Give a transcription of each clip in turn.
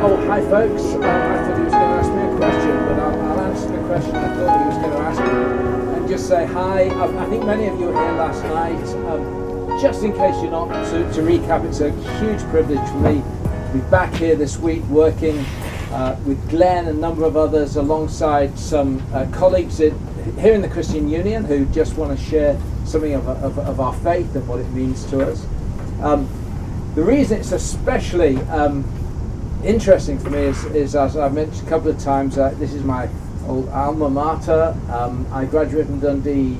Oh, hi folks. I thought he was going to ask me a question, but I'll answer the question I thought he was going to ask me and just say hi. I think many of you were here last night. Just in case you're not, to recap, it's a huge privilege for me to be back here this week working with Glynn and a number of others alongside some colleagues here in the Christian Union who just want to share something of our faith and what it means to us. The reason it's especially interesting for me is, as I've mentioned a couple of times, this is my old alma mater. I graduated from Dundee,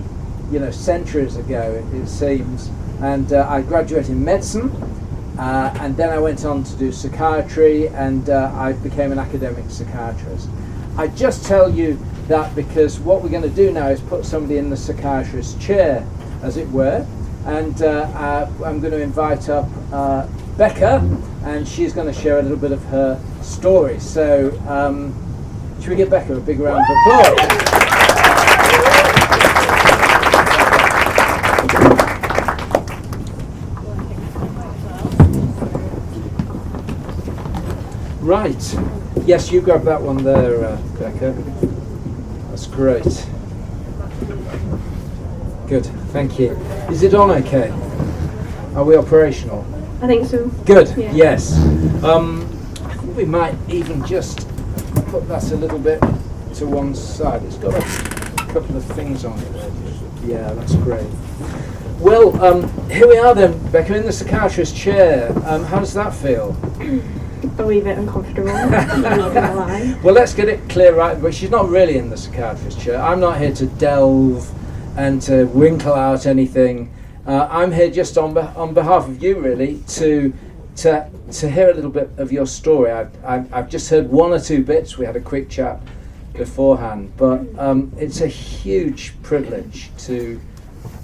centuries ago, it seems, and I graduated in medicine, and then I went on to do psychiatry, and I became an academic psychiatrist. I just tell you that because what we're going to do now is put somebody in the psychiatrist's chair, as it were, and I'm going to invite up Becca, and she's going to share a little bit of her story. So, should we give Becca a big round of applause? Right. Yes, you grab that one there, Becca. That's great. Good, thank you. Is it on okay? Are we operational? I think so. Good, yeah. Yes. I think we might even just put that a little bit to one side. It's got a couple of things on it there. Yeah, that's great. Well, here we are then, Becca, in the psychiatrist's chair. How does that feel? A wee bit uncomfortable, I'm not gonna lie. Well, let's get it clear, right? But she's not really in the psychiatrist's chair. I'm not here to delve and to winkle out anything. I'm here just on behalf of you, really, to hear a little bit of your story. I've just heard one or two bits. We had a quick chat beforehand, but it's a huge privilege to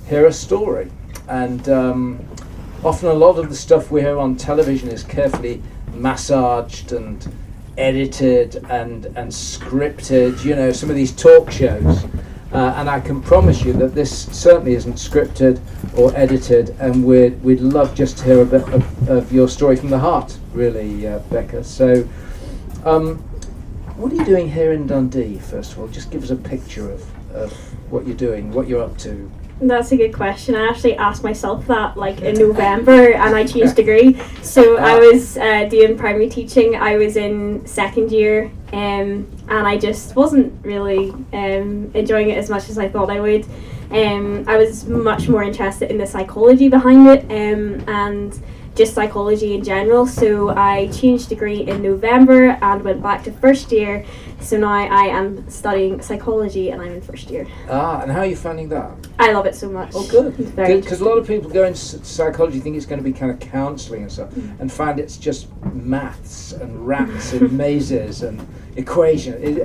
hear a story. And often a lot of the stuff we hear on television is carefully massaged and edited and scripted, some of these talk shows, and I can promise you that this certainly isn't scripted or edited, and we'd love just to hear a bit of your story from the heart, really, Becca. So what are you doing here in Dundee, first of all? Just give us a picture of what you're doing, what you're up to. That's a good question. I actually asked myself that in November, and I changed degree. So I was doing primary teaching. I was in second year, and I just wasn't really enjoying it as much as I thought I would. I was much more interested in the psychology behind it, and just psychology in general. So I changed degree in November and went back to first year. So now I am studying psychology and I'm in first year. And how are you finding that? I love it so much. Oh, good. Because a lot of people go into psychology think it's going to be kind of counselling and stuff, and find it's just maths and rats and mazes and equations.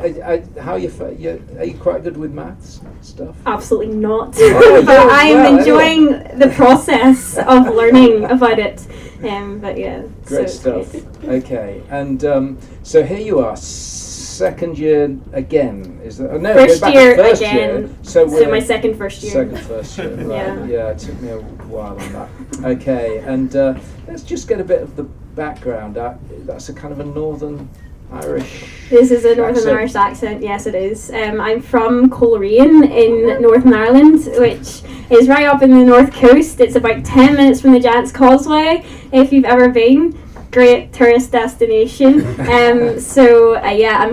How are you quite good with maths stuff? Absolutely not. But I am enjoying the process of learning about it. But yeah. Great stuff. Okay, and so here you are. Second year again, is that? No, first year first again. Year. So my second first year. Second first year, right? Yeah, it took me a while on that. Okay, and let's just get a bit of the background. That's a kind of a Northern Irish. This is a Northern Irish accent. Yes, it is. I'm from Coleraine in Northern Ireland, which is right up in the north coast. It's about 10 minutes from the Giant's Causeway, if you've ever been. Great tourist destination. I'm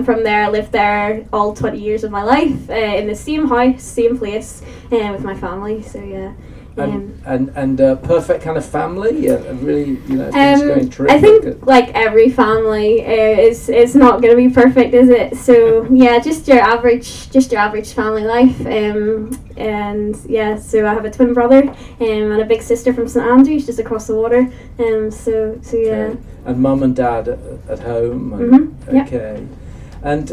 from there. I lived there all 20 years of my life in the same house, same place, with my family. So yeah. And perfect kind of family, really, things going terrific. I think like every family is not going to be perfect, is it? So yeah, just your average family life. So I have a twin brother and a big sister from St Andrews, just across the water. So yeah. Okay. And mum and dad at home. Mm-hmm. Okay. And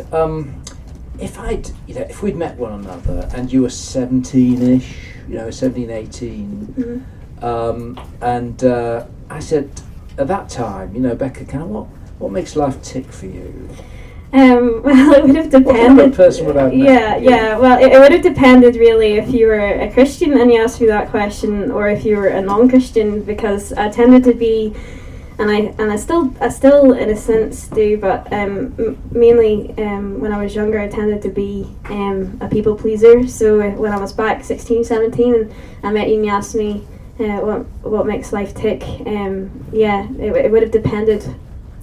if we'd met one another and you were 17ish. 17, 18, and I said at that time, Becca, kind of what makes life tick for you? Well, it would have depended. What kind of person would I have met? Yeah. Well, it would have depended really if you were a Christian and you asked me that question, or if you were a non-Christian, because I tended to be I still in a sense do, but mainly when I was younger I tended to be a people pleaser. So when I was back 16, 17 and I met you and you asked me what makes life tick, it would have depended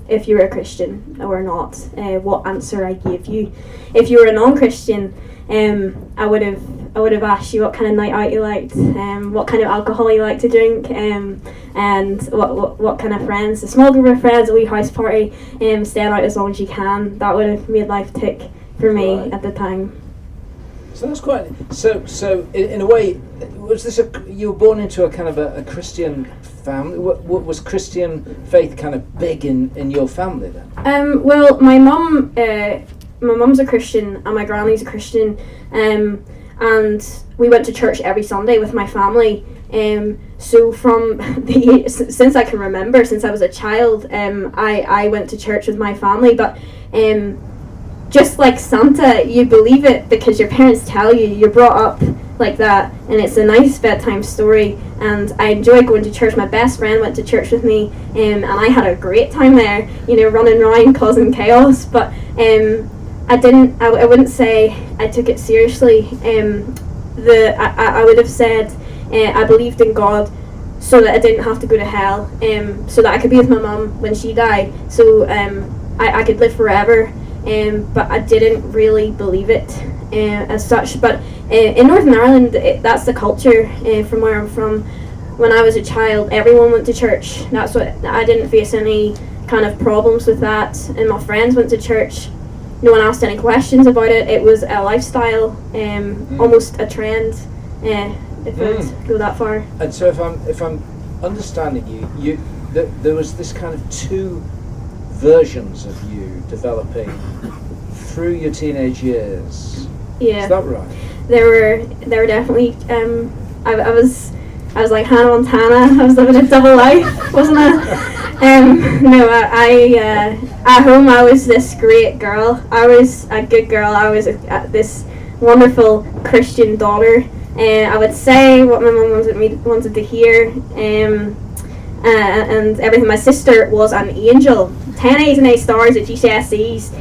if you were a Christian or not, what answer I gave you. If you were a non-Christian, I would have asked you what kind of night out you liked, what kind of alcohol you like to drink, and what kind of friends, a small group of friends, a wee house party, staying out as long as you can. That would have made life tick for me at the time. So that's quite. So in a way, was this you were born into a kind of a Christian family? What was Christian faith kind of big in your family then? Well, my mum's a Christian and my granny's a Christian, and we went to church every Sunday with my family. So from since I can remember, since I was a child, I went to church with my family, but just like Santa, you believe it because your parents tell you. You're brought up like that, and it's a nice bedtime story, and I enjoy going to church. My best friend went to church with me, and I had a great time there, running around causing chaos, but I wouldn't say I took it seriously. I would have said I believed in God so that I didn't have to go to hell, so that I could be with my mum when she died, so I could live forever. But I didn't really believe it as such. But in Northern Ireland, that's the culture from where I'm from. When I was a child, everyone went to church. That's what I didn't face any kind of problems with that. And my friends went to church. No one asked any questions about it. It was a lifestyle, almost a trend, if I would go that far. And so, if I'm understanding you, there was this kind of two versions of you developing through your teenage years. Yeah. Is that right? There were definitely I was like Hannah Montana. I was living a double life, wasn't I? No, I at home I was this great girl. I was a good girl. I was this wonderful Christian daughter. I would say what my mum wanted to hear, and everything. My sister was an angel. 10 A's and A stars at GCSEs,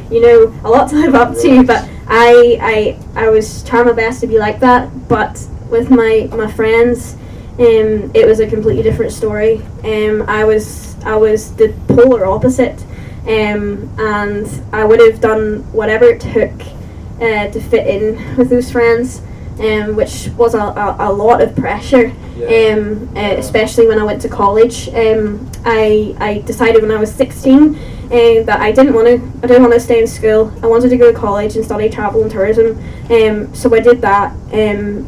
a lot to live up to, but I was trying my best to be like that. But with my friends, it was a completely different story. I was the polar opposite, and I would have done whatever it took to fit in with those friends, which was a lot of pressure. Especially when I went to college. I decided when I was 16 that I didn't want to stay in school. I wanted to go to college and study travel and tourism. So I did that, and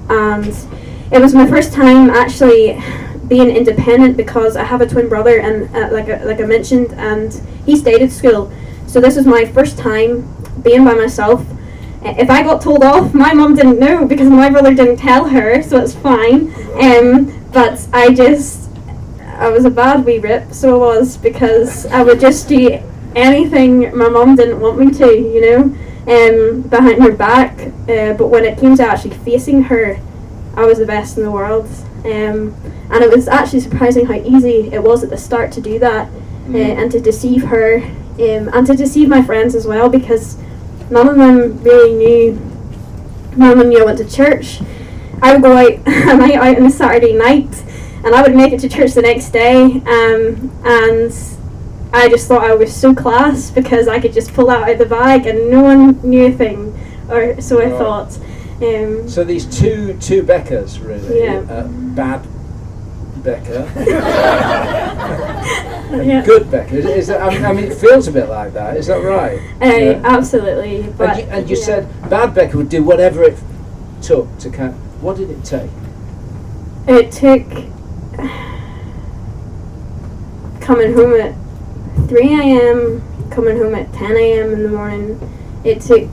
it was my first time actually being independent because I have a twin brother, and like I mentioned, and he stayed at school. So this was my first time being by myself. If I got told off, my mum didn't know because my brother didn't tell her, so it's fine. But I was a bad wee rip, so I was, because I would just do anything my mum didn't want me to, behind her back. But when it came to actually facing her, I was the best in the world. And it was actually surprising how easy it was at the start to do that, and to deceive her, and to deceive my friends as well, because none of them really knew. None of them knew I went to church. I would go out a night out on a Saturday night, and I would make it to church the next day, and I just thought I was so class because I could just pull that out of the bag and no one knew a thing, or so I thought. So these two Beccas, really. Yeah. Bad Becca. Yeah. Good Becca. It feels a bit like that. Is that right? Absolutely. But and you said bad Becca would do whatever it took to kind. What did it take? It took coming home at 3 a.m., coming home at 10 a.m. in the morning. It took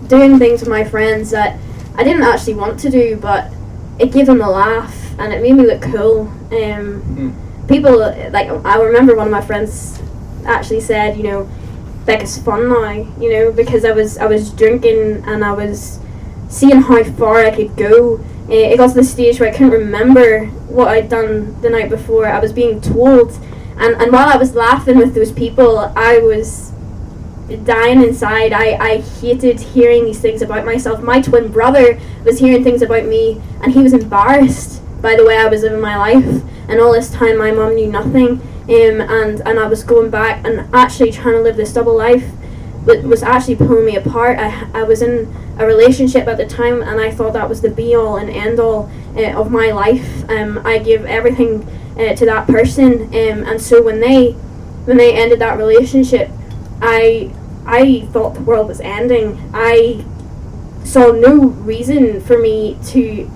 doing things with my friends that I didn't actually want to do, but it gave them a laugh and it made me look cool. People, like, I remember one of my friends actually said, Becca's fun now, because I was drinking and I was seeing how far I could go. It got to the stage where I couldn't remember what I'd done the night before. I was being told, and while I was laughing with those people, I was dying inside. I hated hearing these things about myself. My twin brother was hearing things about me, and he was embarrassed by the way I was living my life. And all this time, my mum knew nothing, and I was going back and actually trying to live this double life, but was actually pulling me apart. I was in a relationship at the time, and I thought that was the be all and end all of my life. I gave everything to that person, and so when they ended that relationship, I thought the world was ending. I saw no reason for me to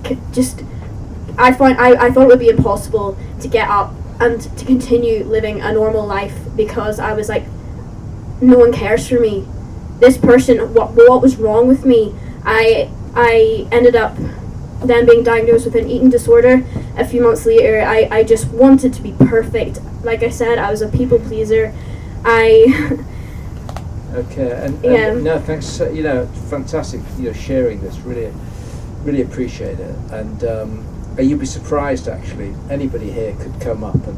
I thought it would be impossible to get up and to continue living a normal life, because I was like, no one cares for me. This person, what was wrong with me? I ended up then being diagnosed with an eating disorder. A few months later, I just wanted to be perfect. Like I said, I was a people pleaser. Okay, and no, thanks. Fantastic. Sharing this. Really appreciate it. And you'd be surprised, actually. Anybody here could come up and,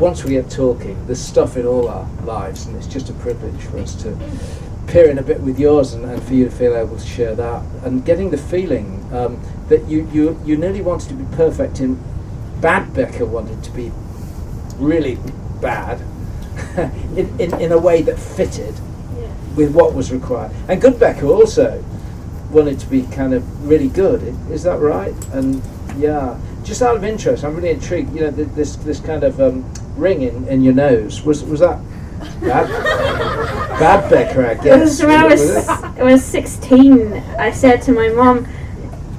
once we get talking, there's stuff in all our lives, and it's just a privilege for us to peer in a bit with yours, and for you to feel able to share that, and getting the feeling that you nearly wanted to be perfect. In bad Becca wanted to be really bad. in a way that fitted with what was required, and good Becca also wanted to be kind of really good. Is that right? And just out of interest, I'm really intrigued. This kind of ring in your nose, was that bad Becca, I guess? When I was 16, I said to my mom,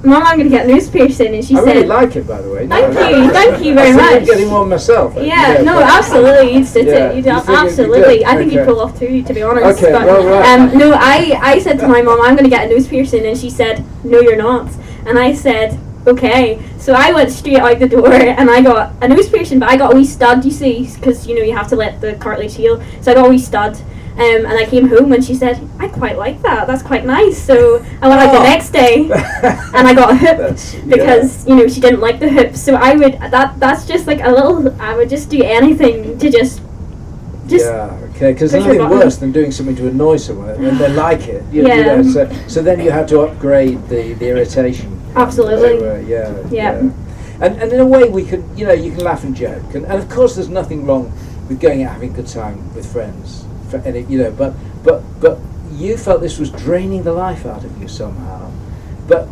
"Mom, I'm going to get a nose piercing," and she said, "I really like it, by the way." Thank you very much. I'm getting one myself. Absolutely, you'd sit it. You'd absolutely. I think you'd pull off too, to be honest. Okay, but, right. No, I said to my mom, "I'm going to get a nose piercing," and she said, "No, you're not." And I said, "Okay." So I went straight out the door, and I got a nose piercing, but I got a wee stud, you see, because you have to let the cartilage heal. So I got a wee stud. And I came home and she said, "I quite like that. That's quite nice." So I went out the next day and I got a hoop because she didn't like the hoop. So I would that's just like a little. I would just do anything to just. Okay. Because there's nothing worse than doing something to annoy someone and they like it. So then you had to upgrade the irritation. Absolutely. So, And in a way we could you can laugh and joke and of course there's nothing wrong with going out having a good time with friends. But you felt this was draining the life out of you somehow. But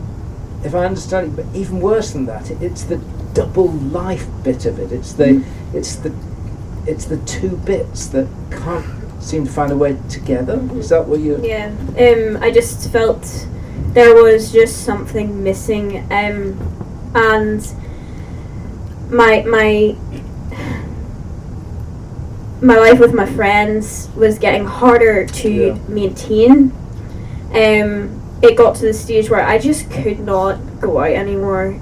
if I understand it, but even worse than that, it's the double life bit of it. It's the two bits that can't seem to find a way together. Is that what you? Yeah. I just felt there was just something missing. And my life with my friends was getting harder to maintain. It got to the stage where I just could not go out anymore.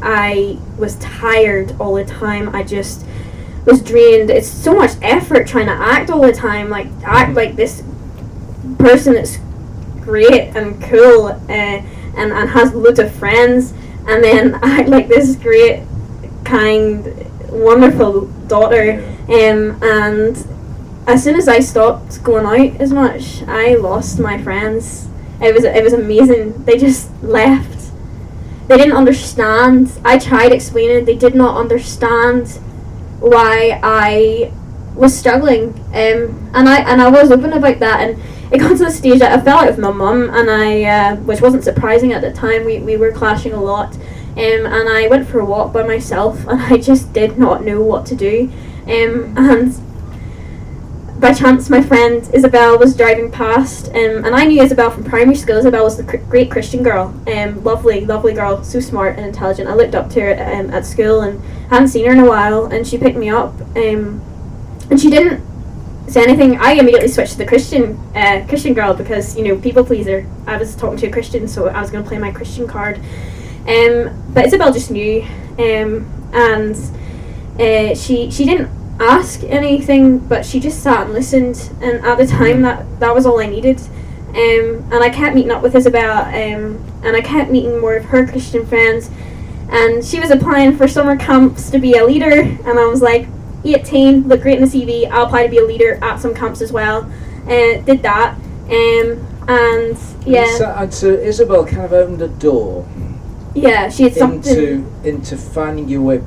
I was tired all the time. I just was drained. It's so much effort trying to act all the time, act like this person that's great and cool and has loads of friends, and then act like this great, kind, wonderful daughter. And as soon as I stopped going out as much, I lost my friends. It was amazing. They just left. They didn't understand. I tried explaining. They did not understand why I was struggling. And I was open about that. And it got to the stage that I fell out with my mum, and I which wasn't surprising at the time. We were clashing a lot. And I went for a walk by myself, and I just did not know what to do. And by chance, my friend Isabel was driving past, and I knew Isabel from primary school. Isabel was the great Christian girl, lovely girl, so smart and intelligent. I looked up to her at school and hadn't seen her in a while, and she picked me up, and she didn't say anything. I immediately switched to the Christian girl because people pleaser. I was talking to a Christian, so I was going to play my Christian card. But Isabel just knew, and she didn't ask anything, but she just sat and listened. And at the time, that was all I needed. And I kept meeting up with Isabel, and I kept meeting more of her Christian friends. and she was applying for summer camps to be a leader, and I was like, 18, look great in the CV, I'll apply to be a leader at some camps as well. Did that, and yeah. And so Isabel kind of opened a door. Yeah, she had something into finding your way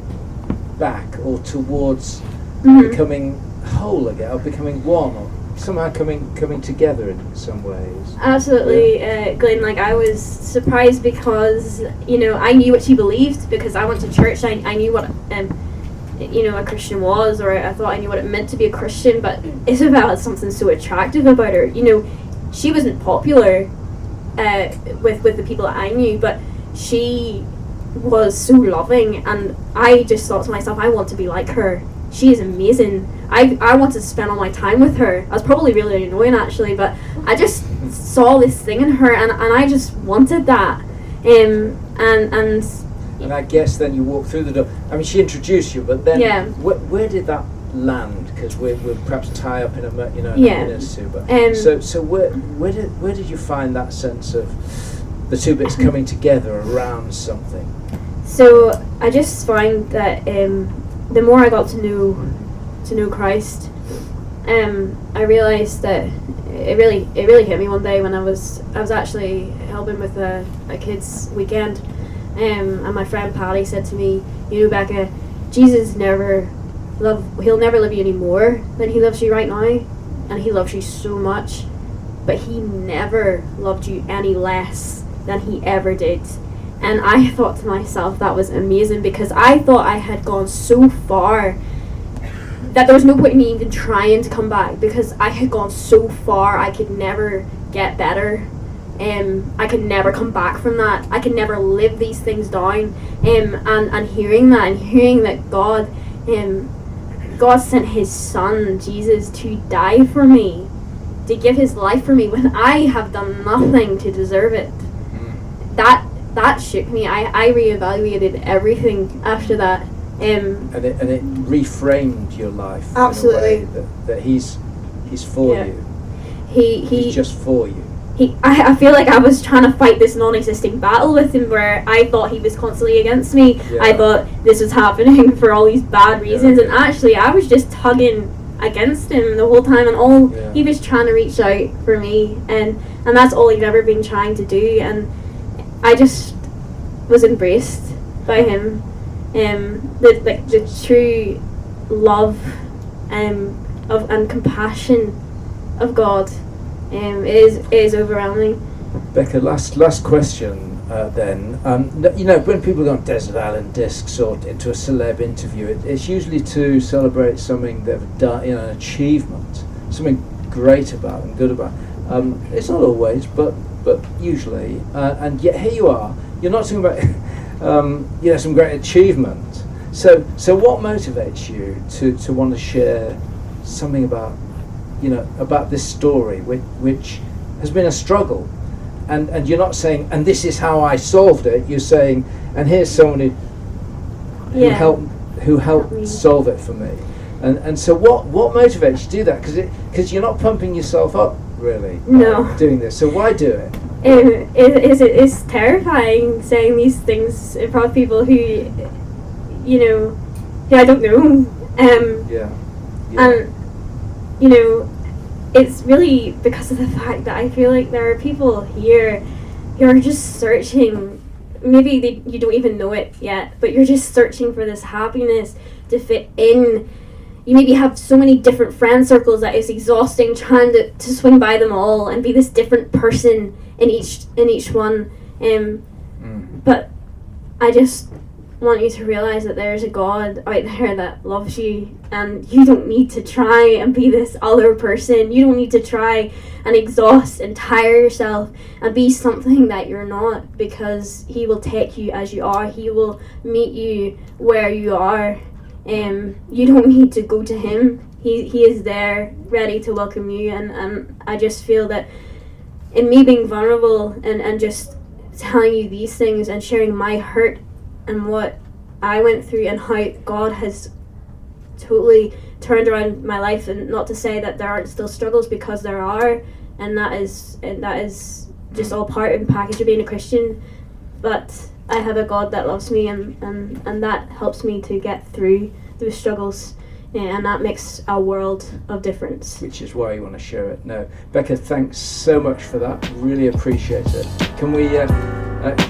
back or towards becoming whole again, or becoming one, or somehow coming together in some ways. Absolutely, Glynn. Like, I was surprised because I knew what she believed because I went to church. I knew what a Christian was, or I thought I knew what it meant to be a Christian. But Isabel had something so attractive about her. She wasn't popular with the people that I knew, but she was so loving, and I just thought to myself, I want to be like her. She is amazing. I wanted to spend all my time with her. I was probably really annoying actually, but I just saw this thing in her, and I just wanted that. And I guess then you walk through the door. I mean, she introduced you, but then where did that land? Because we'll perhaps tie up in a minute too. But so where did you find that sense of the two bits coming together around something? So I just find that the more I got to know Christ, I realised that it really hit me one day when I was actually helping with a kids' weekend, and my friend Patty said to me, Becca, Jesus he'll never love you any more than he loves you right now, and he loves you so much, but he never loved you any less than he ever did. And I thought to myself, that was amazing, because I thought I had gone so far that there was no point in me even trying to come back, because I had gone so far. I could never get better. I could never come back from that. I could never live these things down. And hearing that God sent his son Jesus to die for me, to give his life for me when I have done nothing to deserve it. That shook me. I reevaluated everything after that. And it reframed your life. Absolutely. In a way that he's for you. He's just for you. I feel like I was trying to fight this non-existing battle with him, where I thought he was constantly against me. Yeah. I thought this was happening for all these bad reasons, and actually I was just tugging against him the whole time, and he was trying to reach out for me, and that's all he'd ever been trying to do, and I just was embraced by him. The true love and compassion of God is overwhelming. Becca, last question then. When people go on Desert Island Discs or into a celeb interview, it's usually to celebrate something they've done, an achievement, something great about and good about. It's not always, but usually, and yet here you are. You're not talking about some great achievement. So what motivates you to want to share something about this story which has been a struggle, and you're not saying, and this is how I solved it. You're saying, and here's someone who helped solve it for me. And so what motivates you to do that? Because you're not pumping yourself up really. No. Doing this. So why do it? It's terrifying saying these things in front of people who I don't know. And it's really because of the fact that I feel like there are people here who are just searching. Maybe you don't even know it yet, but you're just searching for this happiness, to fit in. You maybe have so many different friend circles that it's exhausting trying to swing by them all and be this different person in each one. But I just want you to realize that there's a God out there that loves you, and you don't need to try and be this other person. You don't need to try and exhaust and tire yourself and be something that you're not, because he will take you as you are. He will meet you where you are. You don't need to go to him. He is there ready to welcome you, and I just feel that in me being vulnerable and just telling you these things and sharing my hurt and what I went through and how God has totally turned around my life, and not to say that there aren't still struggles, because there are, and that is just all part and package of being a Christian, but I have a God that loves me, and that helps me to get through those struggles, and that makes a world of difference. Which is why you want to share it. No, Becca, thanks so much for that. Really appreciate it. Can we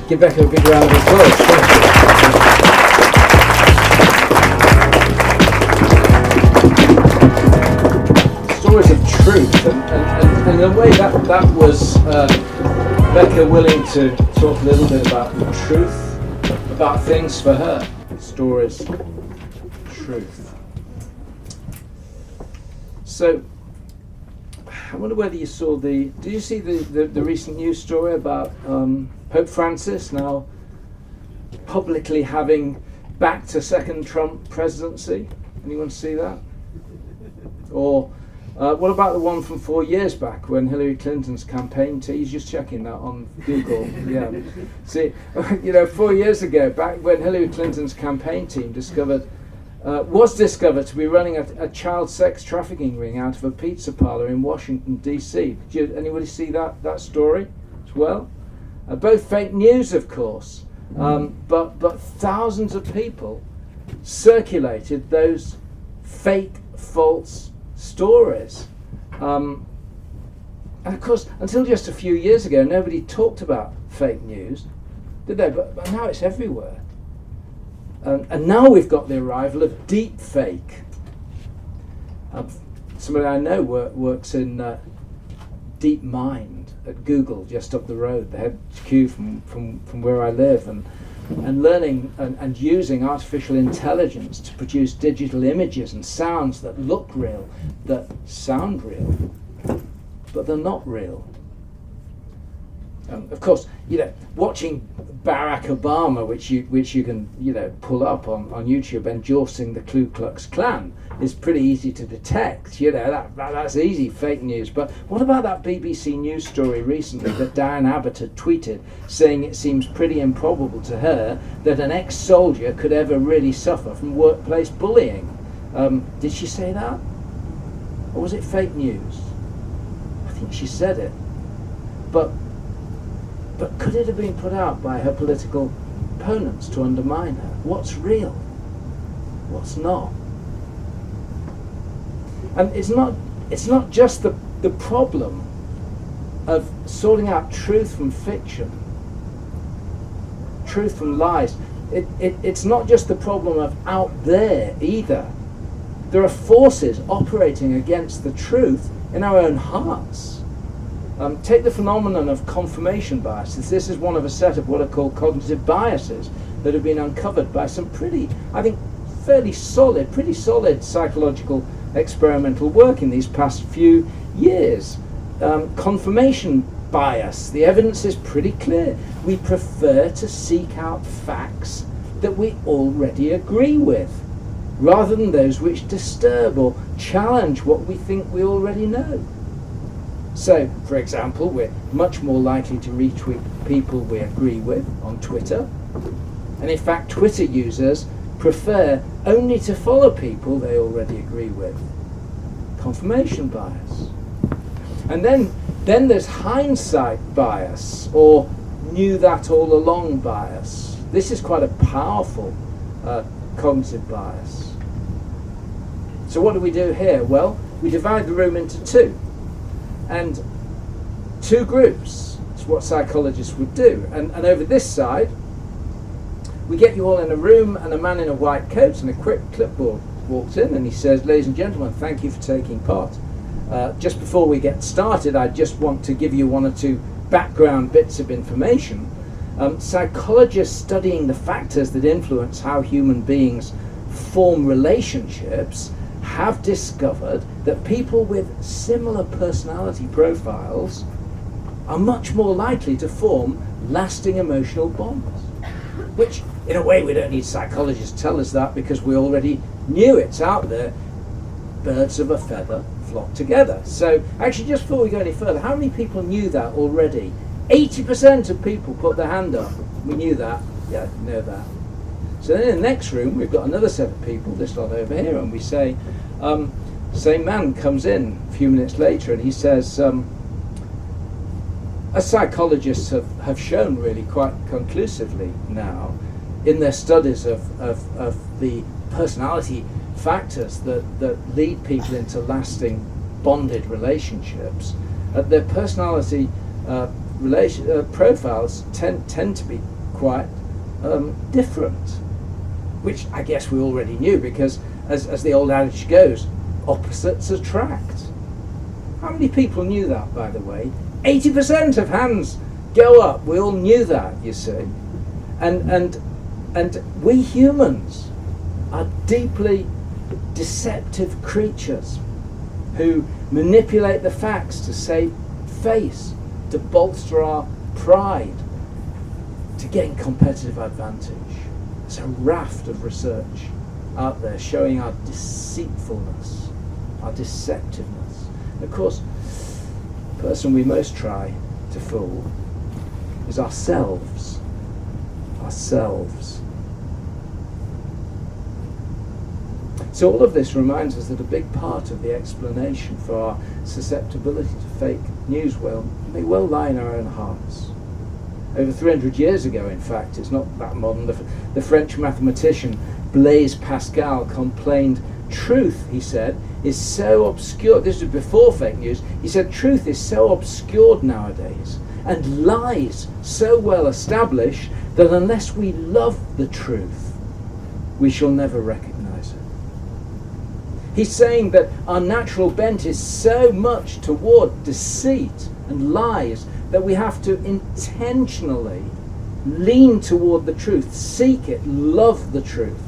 give Becca a big round of applause? Stories of truth, and in a way that was Becca willing to talk a little bit about the truth, about things for her. Stories, truth. So, I wonder whether you saw did you see the recent news story about Pope Francis now publicly having backed a second Trump presidency? Anyone see that? Or what about the one from 4 years back when Hillary Clinton's campaign team, he's just checking that on Google, yeah. See, 4 years ago, back when Hillary Clinton's campaign team was discovered to be running a child sex trafficking ring out of a pizza parlor in Washington, D.C. Did anybody see that story as well? Both fake news, of course, but thousands of people circulated those fake, false stories. And of course, until just a few years ago, nobody talked about fake news, did they? But now it's everywhere. And now we've got the arrival of deep fake. Somebody I know works in Deep Mind at Google, just up the road, the HQ from where I live, and learning and using artificial intelligence to produce digital images and sounds that look real, that sound real, but they're not real. Of course, watching Barack Obama, which you can pull up on YouTube, endorsing the Ku Klux Klan, is pretty easy to detect. That's easy fake news. But what about that BBC News story recently that Diane Abbott had tweeted, saying it seems pretty improbable to her that an ex-soldier could ever really suffer from workplace bullying? Did she say that, or was it fake news? I think she said it, but could it have been put out by her political opponents to undermine her? What's real? What's not? And it's not just the problem of sorting out truth from fiction, truth from lies. It's not just the problem of out there either. There are forces operating against the truth in our own hearts. Take the phenomenon of confirmation biases. This is one of a set of what are called cognitive biases that have been uncovered by some pretty solid psychological experimental work in these past few years. Confirmation bias, the evidence is pretty clear. We prefer to seek out facts that we already agree with, rather than those which disturb or challenge what we think we already know. So, for example, we're much more likely to retweet people we agree with on Twitter. And in fact, Twitter users prefer only to follow people they already agree with. Confirmation bias. And then there's hindsight bias, or knew that all along bias. This is quite a powerful cognitive bias. So what do we do here? Well, we divide the room into two. And two groups. It's what psychologists would do. And over this side, we get you all in a room, and a man in a white coat and a quick clipboard walks in, and he says, "Ladies and gentlemen, thank you for taking part. Just before we get started, I just want to give you one or two background bits of information. Psychologists studying the factors that influence how human beings form relationships have discovered that people with similar personality profiles are much more likely to form lasting emotional bonds." Which, in a way, we don't need psychologists to tell us that, because we already knew it's out there. Birds of a feather flock together. So, actually, just before we go any further, how many people knew that already? 80% of people put their hand up. We knew that. Yeah, know that. So then in the next room, we've got another set of people, this lot over here, and we say, same man comes in a few minutes later, and he says, as psychologists have shown really quite conclusively now in their studies of the personality factors that lead people into lasting bonded relationships, their personality profiles tend to be quite different, which I guess we already knew, because as the old adage goes, opposites attract. How many people knew that, by the way? 80% of hands go up. We all knew that, you see. And we humans are deeply deceptive creatures who manipulate the facts to save face, to bolster our pride, to gain competitive advantage. There's a raft of research out there showing our deceitfulness, our deceptiveness. And of course, the person we most try to fool is ourselves. Ourselves. So all of this reminds us that a big part of the explanation for our susceptibility to fake news may well lie in our own hearts. Over 300 years ago, in fact, it's not that modern, the French mathematician Blaise Pascal complained, truth, he said, is so obscure. This was before fake news. He said truth is so obscured nowadays and lies so well established that unless we love the truth, we shall never recognize it. He's saying that our natural bent is so much toward deceit and lies that we have to intentionally lean toward the truth, seek it, love the truth.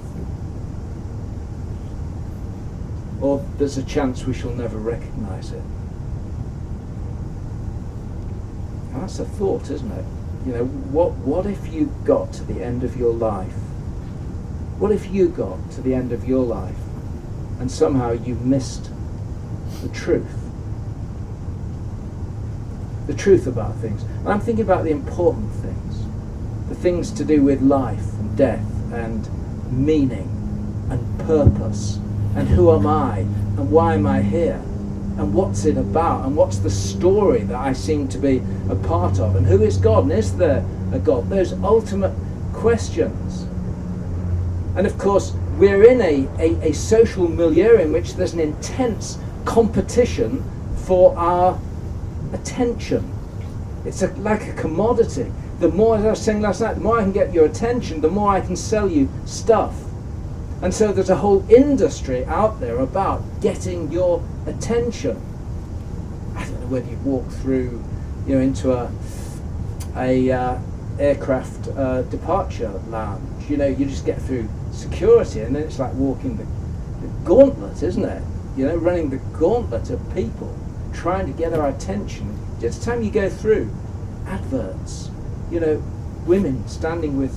Or there's a chance we shall never recognize it. Now that's a thought, isn't it? You know, what if you got to the end of your life? What if you got to the end of your life and somehow you missed the truth? The truth about things. And I'm thinking about the important things. The things to do with life and death and meaning and purpose. And who am I? And why am I here? And what's it about? And what's the story that I seem to be a part of? And who is God? And is there a God? Those ultimate questions. And of course, we're in a social milieu in which there's an intense competition for our attention. It's like a commodity. The more, as I was saying last night, the more I can get your attention, the more I can sell you stuff. And so there's a whole industry out there about getting your attention. I don't know whether you walk through, into a aircraft departure lounge. You just get through security, and then it's like walking the gauntlet, isn't it? Running the gauntlet of people trying to get our attention. Just the time you go through adverts, women standing with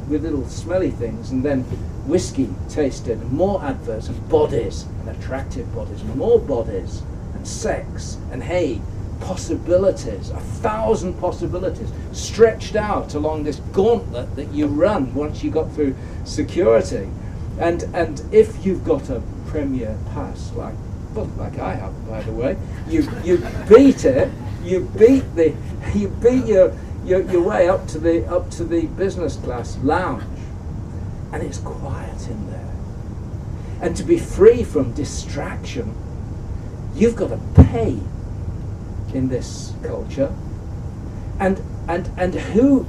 little smelly things, and then whiskey tasted, and more adverts, and bodies, and attractive bodies, and more bodies, and sex, and hey, possibilities, 1,000 possibilities stretched out along this gauntlet that you run once you got through security. And if you've got a premier pass, like I have, by the way, you beat it. You beat your way up to the business class lounge, and it's quiet in there. And to be free from distraction, you've got to pay in this culture. And who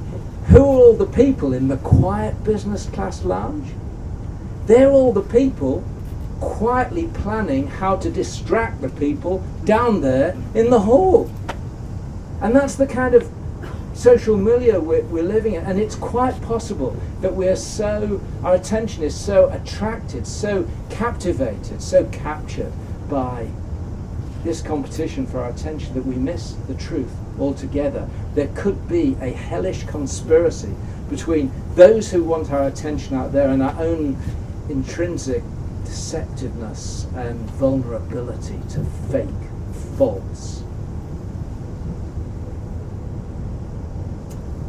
are all the people in the quiet business class lounge? They're all the people quietly planning how to distract the people down there in the hall. And that's the kind of social milieu we're living in. And it's quite possible that our attention is so attracted, so captivated, so captured by this competition for our attention that we miss the truth altogether. There could be a hellish conspiracy between those who want our attention out there and our own intrinsic deceptiveness and vulnerability to fake, false.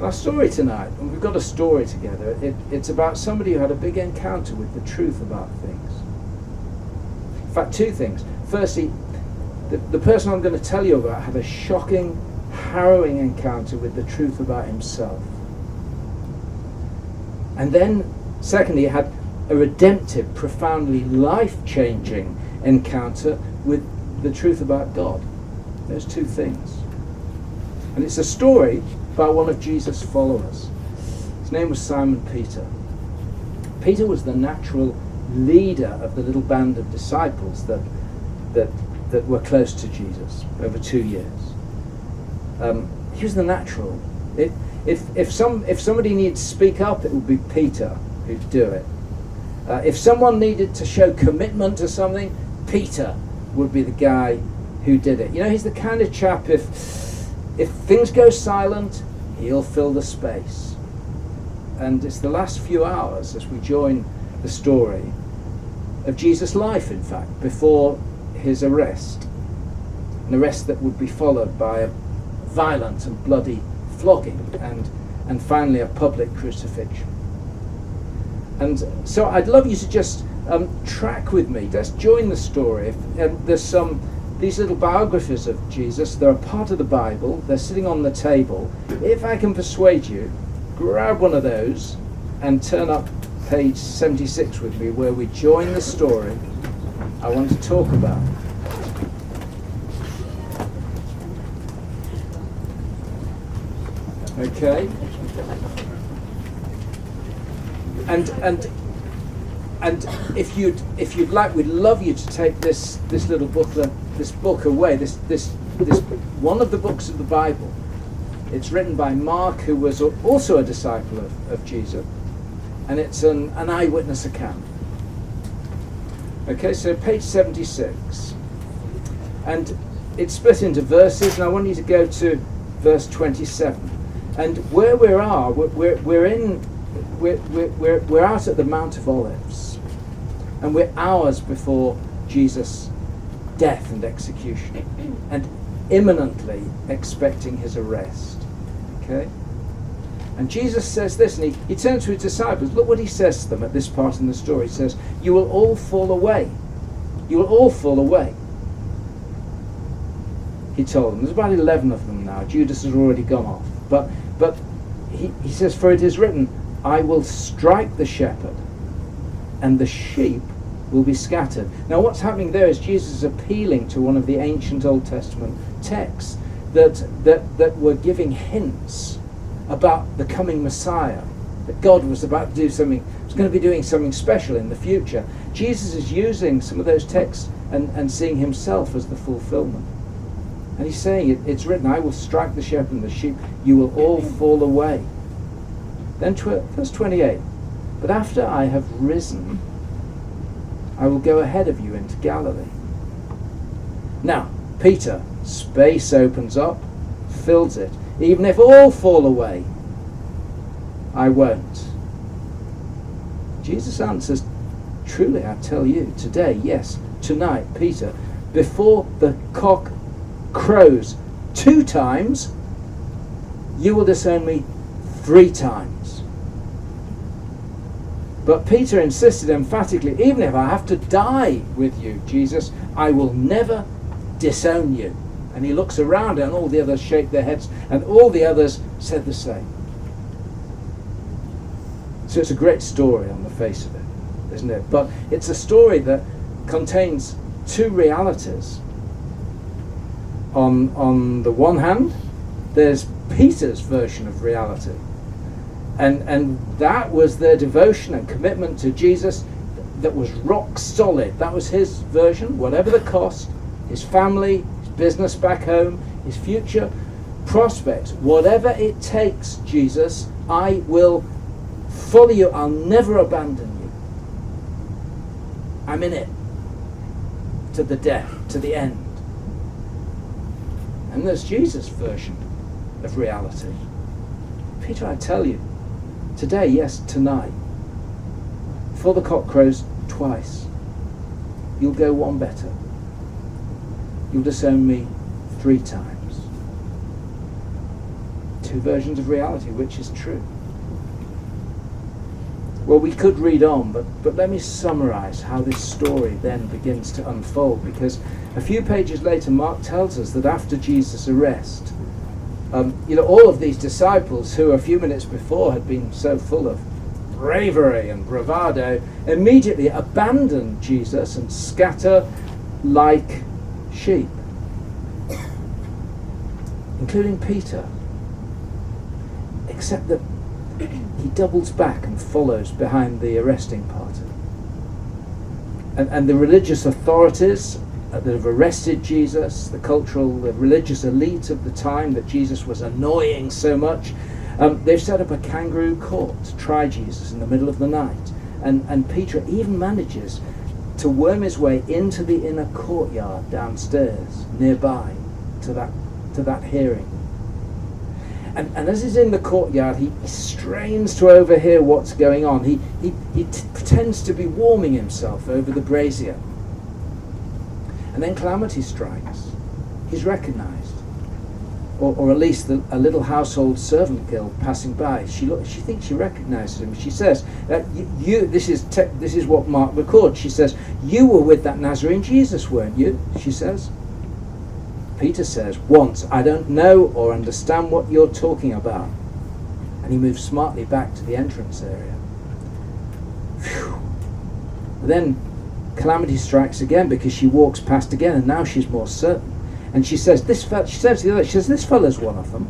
Our story tonight, and we've got a story together, it's about somebody who had a big encounter with the truth about things. In fact, two things. Firstly, the person I'm going to tell you about had a shocking harrowing encounter with the truth about himself. And then, secondly, he had a redemptive, profoundly life-changing encounter with the truth about God. Those two things. And it's a story about one of Jesus' followers. His name was Simon Peter. Peter was the natural leader of the little band of disciples that were close to Jesus over 2 years. He was the natural. If somebody needed to speak up, it would be Peter who'd do it. If someone needed to show commitment to something, Peter would be the guy who did it. You know, he's the kind of chap, if things go silent, he'll fill the space. And it's the last few hours as we join the story of Jesus' life, in fact, before his arrest. An arrest that would be followed by a violent and bloody flogging and finally a public crucifixion. And so I'd love you to just track with me. Let's join the story. There's these little biographies of Jesus. They're a part of the Bible. They're sitting on the table. If I can persuade you, grab one of those and turn up page 76 with me, where we join the story I want to talk about. Okay? And if you'd like, we'd love you to take this little booklet, this book away. This one of the books of the Bible. It's written by Mark, who was also a disciple of Jesus, and it's an eyewitness account. Okay, so page 76, and it's split into verses, and I want you to go to verse 27. And where we are, we're out at the Mount of Olives, and we're hours before Jesus' death and execution, and imminently expecting his arrest. Okay? And Jesus says this, and he turns to his disciples. Look what he says to them at this part in the story. He says, "You will all fall away. You will all fall away." He told them. There's about 11 of them now. Judas has already gone off. But he says, "For it is written, I will strike the shepherd, and the sheep will be scattered." Now what's happening there is Jesus is appealing to one of the ancient Old Testament texts that were giving hints about the coming Messiah, that God was about to do something, was going to be doing something special in the future. Jesus is using some of those texts and seeing himself as the fulfillment. And he's saying, it's written, "I will strike the shepherd and the sheep, you will all fall away." Then verse 28, "But after I have risen, I will go ahead of you into Galilee." Now, Peter, space opens up, fills it. "Even if all fall away, I won't." Jesus answers, "Truly I tell you, today, yes, tonight, Peter, before the cock crows 2 times, you will disown me 3 times. But Peter insisted emphatically, "Even if I have to die with you, Jesus, I will never disown you." And he looks around and all the others shake their heads, and all the others said the same. So it's a great story on the face of it, isn't it? But it's a story that contains 2 realities. On the one hand, there's Peter's version of reality. And that was their devotion and commitment to Jesus that was rock solid. That was his version, whatever the cost, his family, his business back home, his future prospects. Whatever it takes, Jesus, I will follow you. I'll never abandon you. I'm in it to the death, to the end. And there's Jesus' version of reality. Peter, I tell you, today, yes, tonight, before the cock crows twice, you'll go one better. You'll disown me 3 times. 2 versions of reality, which is true. Well, we could read on, but let me summarize how this story then begins to unfold, because a few pages later Mark tells us that after Jesus' arrest, All of these disciples who a few minutes before had been so full of bravery and bravado immediately abandon Jesus and scatter like sheep, including Peter, except that he doubles back and follows behind the arresting party. And the religious authorities that have arrested Jesus, the religious elite of the time that Jesus was annoying so much, they've set up a kangaroo court to try Jesus in the middle of the night. And Peter even manages to worm his way into the inner courtyard downstairs, nearby to that hearing. And as he's in the courtyard, he strains to overhear what's going on. He pretends to be warming himself over the brazier. And then calamity strikes. He's recognised. Or at least a little household servant girl passing by. She thinks she recognises him. She says, this is what Mark records. She says, "You were with that Nazarene Jesus, weren't you?" she says. Peter says, "Once, I don't know or understand what you're talking about." And he moves smartly back to the entrance area. Phew. Then calamity strikes again because she walks past again, and now she's more certain. And she says, "This fellow's one of them."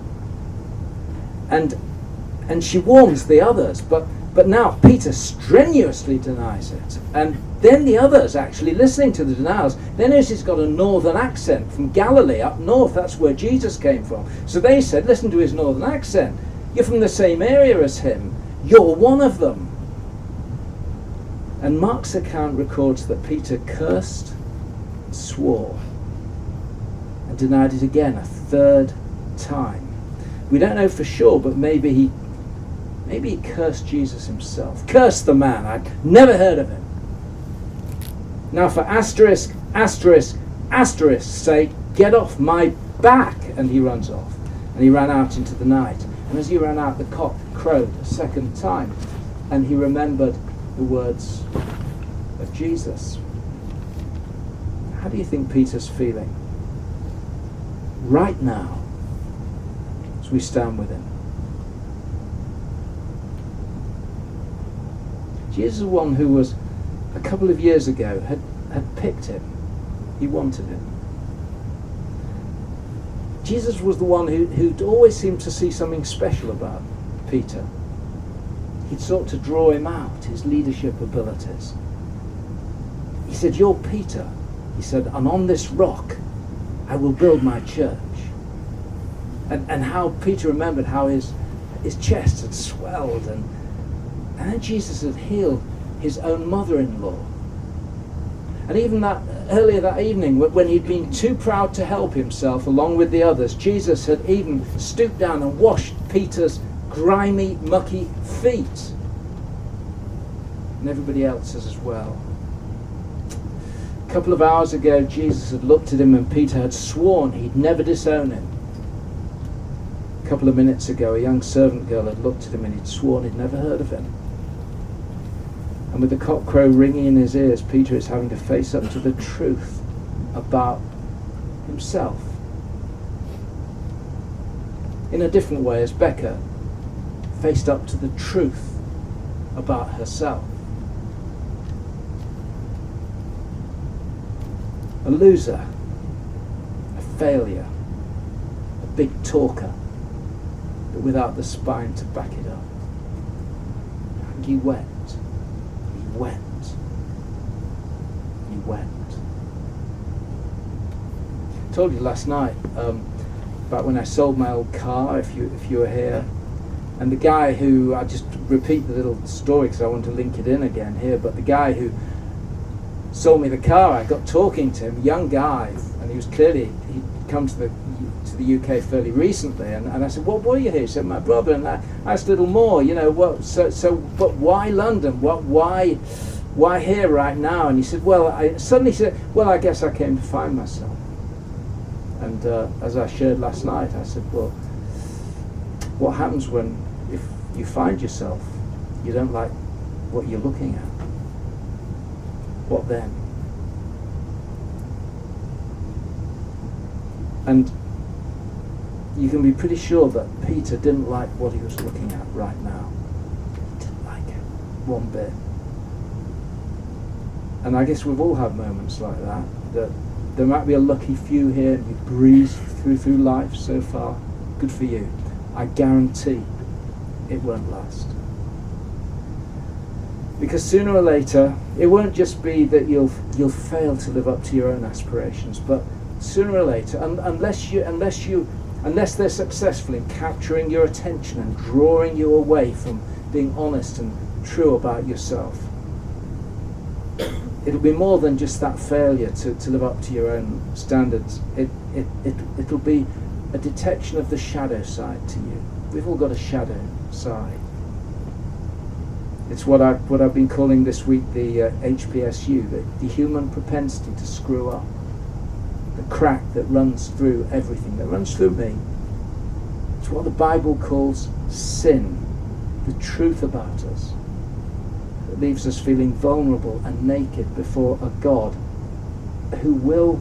And she warns the others, but now Peter strenuously denies it. And then the others, actually listening to the denials, they notice he's got a northern accent from Galilee up north. That's where Jesus came from. So they said, "Listen to his northern accent. You're from the same area as him. You're one of them." And Mark's account records that Peter cursed, swore, and denied it again a third time. We don't know for sure, but maybe he cursed Jesus himself. Cursed the man. I'd never heard of him. Now for asterisk sake, get off my back. And he runs off. And he ran out into the night. And as he ran out, the cock crowed a second time. And he remembered the words of Jesus. How do you think Peter's feeling right now as we stand with him? Jesus is one who was, a couple of years ago, had picked him. He wanted him. Jesus was the one who'd always seemed to see something special about Peter. He'd sought to draw him out, his leadership abilities. He said, "You're Peter." He said, "And on this rock I will build my church." And how Peter remembered how his chest had swelled, and then Jesus had healed his own mother-in-law. And even that earlier that evening, when he'd been too proud to help himself along with the others, Jesus had even stooped down and washed Peter's grimy, mucky feet. And everybody else's as well. A couple of hours ago, Jesus had looked at him and Peter had sworn he'd never disown him. A couple of minutes ago, a young servant girl had looked at him and he'd sworn he'd never heard of him. And with the cockcrow ringing in his ears, Peter is having to face up to the truth about himself. In a different way, as Becca faced up to the truth about herself. A loser, a failure, a big talker, but without the spine to back it up. And he went. He went. I told you last night about when I sold my old car, if you were here, and the guy who, I just repeat the little story because I want to link it in again here, but the guy who sold me the car, I got talking to him, a young guy, and he'd come to the UK fairly recently, and I said, "What were you here?" He said, "My brother," and I asked a little more, but why London? Why here right now? And he said, I guess I came to find myself. And as I shared last night, I said, well, what happens if you find yourself, you don't like what you're looking at? What then? And you can be pretty sure that Peter didn't like what he was looking at right now. He didn't like it one bit. And I guess we've all had moments like that, that there might be a lucky few here, and you've breezed through life so far. Good for you. I guarantee it won't last. Because sooner or later, it won't just be that you'll fail to live up to your own aspirations, but sooner or later, unless they're successful in capturing your attention and drawing you away from being honest and true about yourself, it'll be more than just that failure to live up to your own standards. It'll be a detection of the shadow side to you. We've all got a shadow side. It's what I've been calling this week the HPSU, the human propensity to screw up, the crack that runs through everything, that runs through me. It's what the Bible calls sin, the truth about us, that leaves us feeling vulnerable and naked before a God who will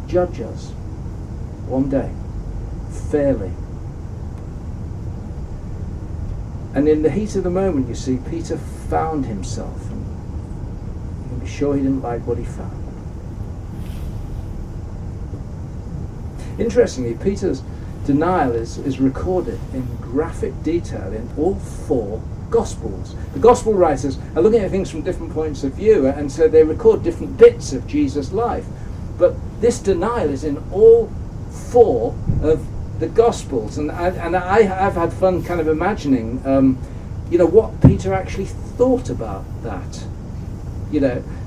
judge us one day, fairly. And in the heat of the moment, you see, Peter found himself, and you can be sure he didn't like what he found. Interestingly, Peter's denial is recorded in graphic detail in all 4 Gospels. The Gospel writers are looking at things from different points of view, and so they record different bits of Jesus' life. But this denial is in all 4 of the Gospels, and I've had fun kind of imagining, what Peter actually thought about that,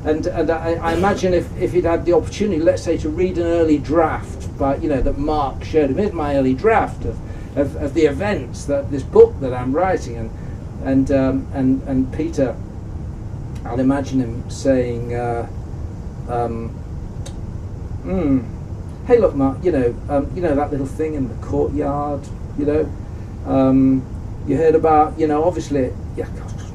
and I imagine if he'd had the opportunity, let's say, to read an early draft, that Mark showed him. Here's my early draft of the events, that this book that I'm writing, and Peter, I'll imagine him saying, hey, look, Mark, that little thing in the courtyard, you heard about, obviously, it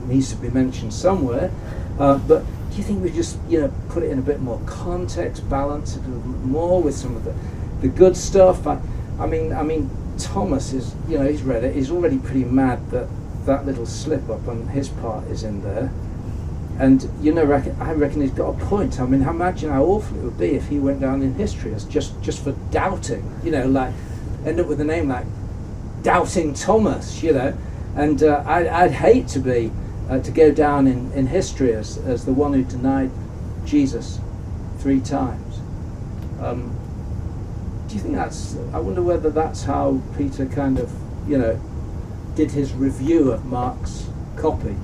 needs to be mentioned somewhere, but do you think we just, put it in a bit more context, balance it a little more with some of the good stuff? I mean, Thomas is, he's read it, he's already pretty mad that little slip up on his part is in there. And I reckon he's got a point. I mean, imagine how awful it would be if he went down in history as just for doubting. Like end up with a name like Doubting Thomas. And I'd hate to be to go down in history as the one who denied Jesus 3 times. Do you think that's? I wonder whether that's how Peter kind of did his review of Mark's copy.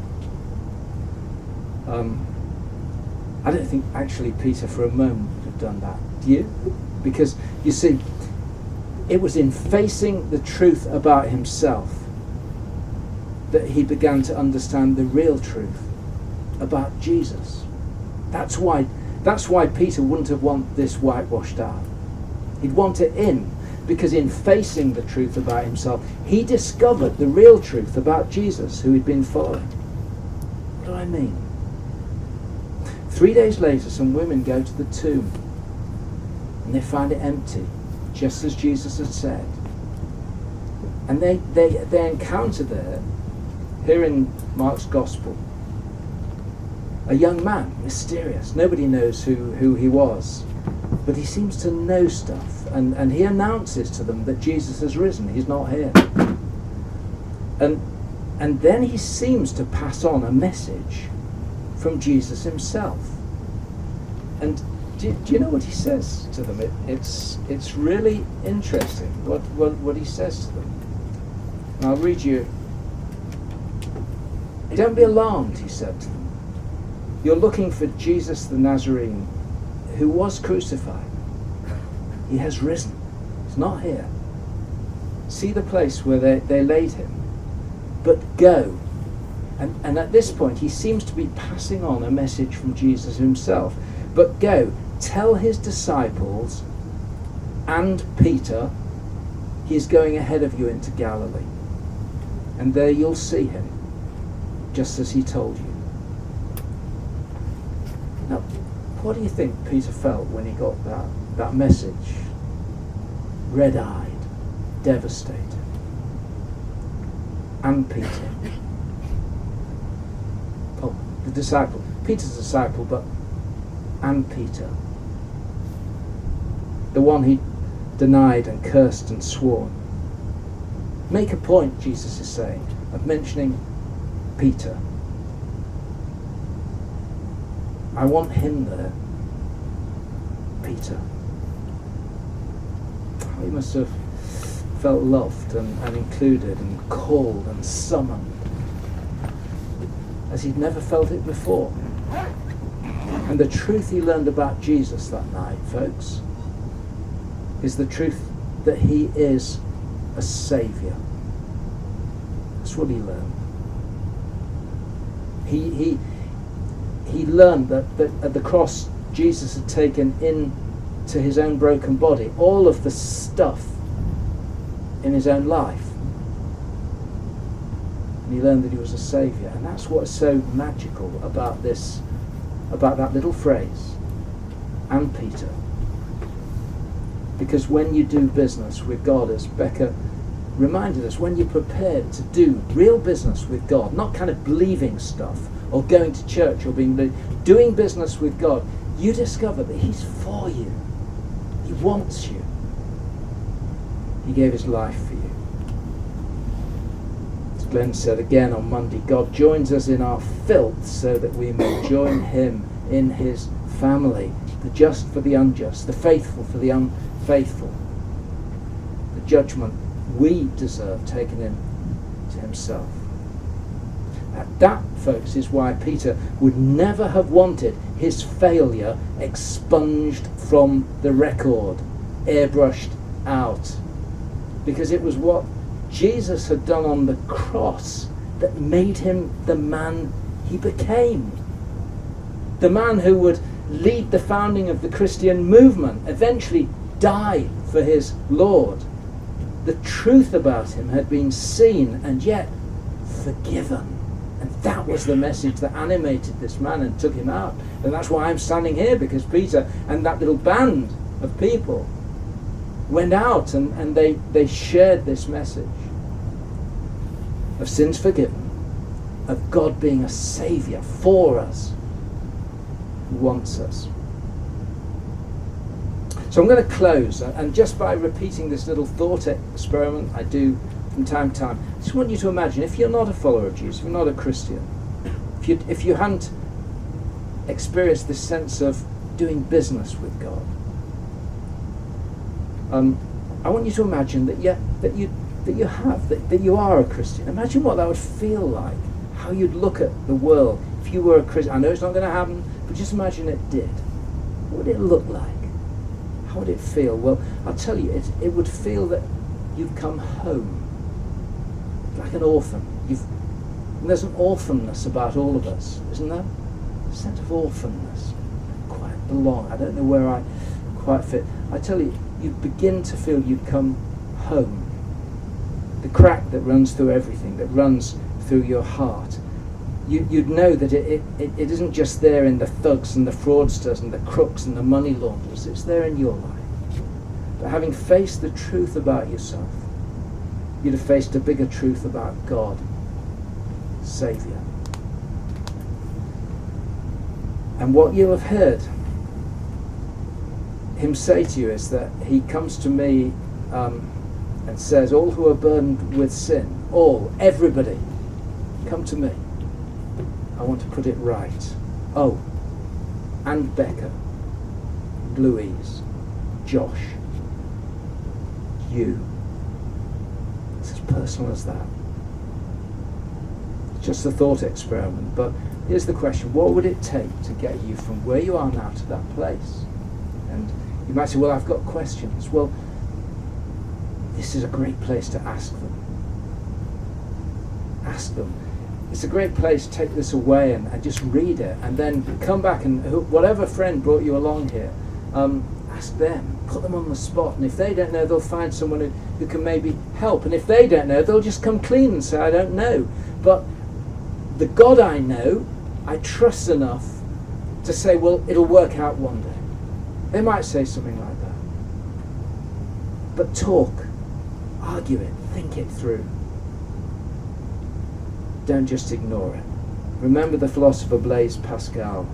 I don't think actually Peter for a moment would have done that. Do you? Because you see, it was in facing the truth about himself that he began to understand the real truth about Jesus. That's why Peter wouldn't have wanted this whitewashed out. He'd want it in, because in facing the truth about himself, he discovered the real truth about Jesus, who he'd been following. What do I mean? 3 days later, some women go to the tomb and they find it empty, just as Jesus had said. And they encounter there, here in Mark's Gospel, a young man, mysterious. Nobody knows who he was, but he seems to know stuff, and he announces to them that Jesus has risen. He's not here. And then he seems to pass on a message from Jesus himself. And do you know what he says to them? It's really interesting what he says to them. And I'll read you. Don't be alarmed, he said to them. You're looking for Jesus the Nazarene, who was crucified. He has risen. He's not here. See the place where they laid him. But go. And at this point, he seems to be passing on a message from Jesus himself. But go, tell his disciples and Peter, he's going ahead of you into Galilee. And there you'll see him, just as he told you. Now, what do you think Peter felt when he got that message? Red-eyed, devastated. And Peter. Oh, the disciple. Peter's a disciple, but and Peter. The one he denied and cursed and sworn. Make a point, Jesus is saying, of mentioning Peter. I want him there. Peter. He must have felt loved and included and called and summoned as he'd never felt it before. And the truth he learned about Jesus that night, folks, is the truth that he is a saviour. That's what he learned. He learned that at the cross Jesus had taken into his own broken body all of the stuff in his own life. And he learned that he was a saviour. And that's what's so magical about this, about that little phrase, and Peter. Because when you do business with God, as Becca reminded us, when you're prepared to do real business with God, not kind of believing stuff or going to church or doing business with God, you discover that he's for you. He wants you. He gave his life for you. As Glynn said again on Monday, God joins us in our filth so that we may join him in his family. The just for the unjust, the faithful for the unfaithful. The judgment we deserve taken into himself. That, folks, is why Peter would never have wanted his failure expunged from the record, airbrushed out. Because it was what Jesus had done on the cross that made him the man he became. The man who would lead the founding of the Christian movement, eventually die for his Lord. The truth about him had been seen and yet forgiven. And that was the message that animated this man and took him out. And that's why I'm standing here, because Peter and that little band of people went out and they shared this message of sins forgiven, of God being a saviour for us, who wants us. So I'm going to close, and just by repeating this little thought experiment I do from time to time, I just want you to imagine, if you're not a follower of Jesus, if you're not a Christian, if you hadn't experienced this sense of doing business with God, I want you to imagine that you are a Christian. Imagine what that would feel like, how you'd look at the world if you were a Christian. I know it's not going to happen, but just imagine it did. What would it look like? How would it feel? Well, I'll tell you, it would feel that you've come home, like an orphan. And there's an orphanness about all of us, isn't there? A sense of orphanness. I quite belong. I don't know where I quite fit. I tell you, you'd begin to feel you'd come home. The crack that runs through everything, that runs through your heart. You'd know that it isn't just there in the thugs and the fraudsters and the crooks and the money launderers. It's there in your life. But having faced the truth about yourself, you'd have faced a bigger truth about God, Saviour. And what you'll have heard him say to you is that he comes to me and says, all who are burdened with sin, everybody, come to me. I want to put it right. Oh, and Becca, Louise, Josh, you. It's as personal as that. It's just a thought experiment, but here's the question. What would it take to get you from where you are now to that place? And you might say, well, I've got questions. Well, this is a great place to ask them. Ask them. It's a great place to take this away and just read it, and then come back and whatever friend brought you along here, ask them, put them on the spot, and if they don't know, they'll find someone who can maybe help, and if they don't know, they'll just come clean and say, I don't know. But the God I know, I trust enough to say, well, it'll work out one day. They might say something like that. But talk. argue it, think it through. Don't just ignore it. Remember the philosopher Blaise Pascal.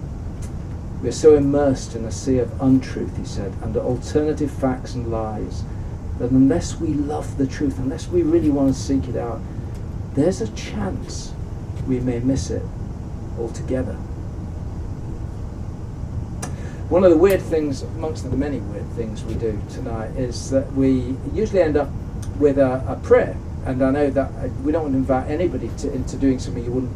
We're so immersed in a sea of untruth, he said, under alternative facts and lies, that unless we love the truth, unless we really want to seek it out, there's a chance we may miss it altogether. One of the weird things, amongst the many weird things we do tonight, is that we usually end up with a prayer. And I know that we don't want to invite anybody into doing something you wouldn't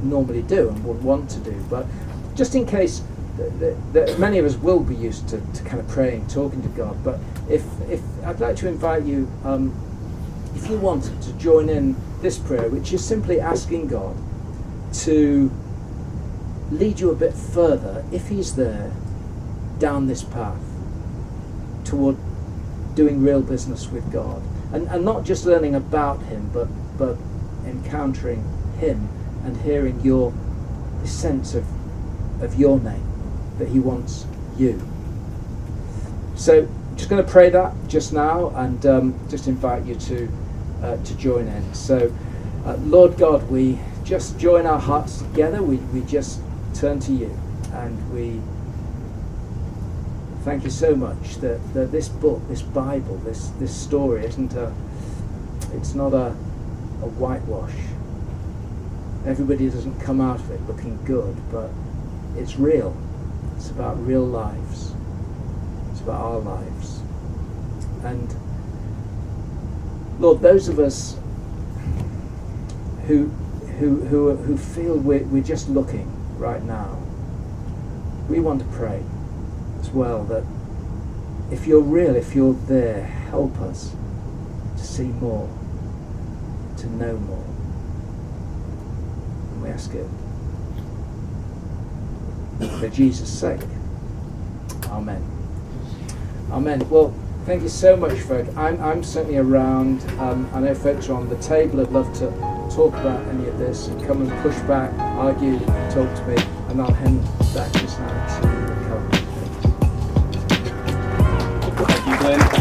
normally do and would want to do, but just in case that many of us will be used to kind of praying, talking to God, but if I'd like to invite you, if you wanted to join in this prayer, which is simply asking God to lead you a bit further, if he's there, down this path toward doing real business with God, and not just learning about him, but encountering him and hearing the sense of your name, that he wants you. So I'm just going to pray that just now, and just invite you to join in. So Lord God, we just join our hearts together, we just turn to you, and we thank you so much that this book, this Bible, this story it's not a whitewash. Everybody doesn't come out of it looking good, but it's real. It's about real lives. It's about our lives. And Lord, those of us who feel we're just looking right now, we want to pray as well that if you're real, if you're there, help us to see more, to know more. And we ask it for Jesus' sake. Amen. Amen. Well, thank you so much, folk. I'm certainly around. I know folks are on the table. I'd love to talk about any of this and come and push back, argue, talk to me, and I'll hand back just now to the Thank you, Glynn.